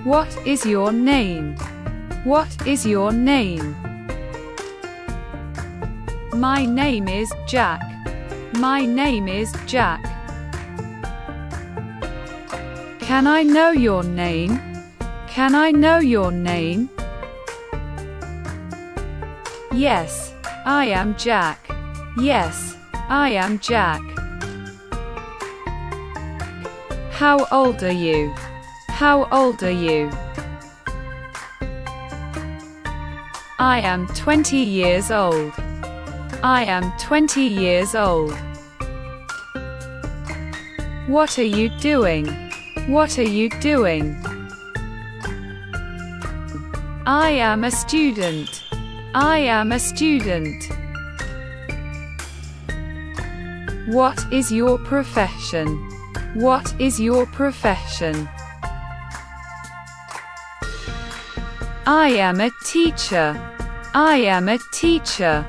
What is your name? What is your name? My name is Jack. My name is Jack. Can I know your name? Can I know your name? Yes, I am Jack. Yes, I am Jack. How old are you? How old are you? I am 20 years old. I am 20 years old. What are you doing? What are you doing? I am a student. I am a student. What is your profession? What is your profession? I am a teacher. I am a teacher.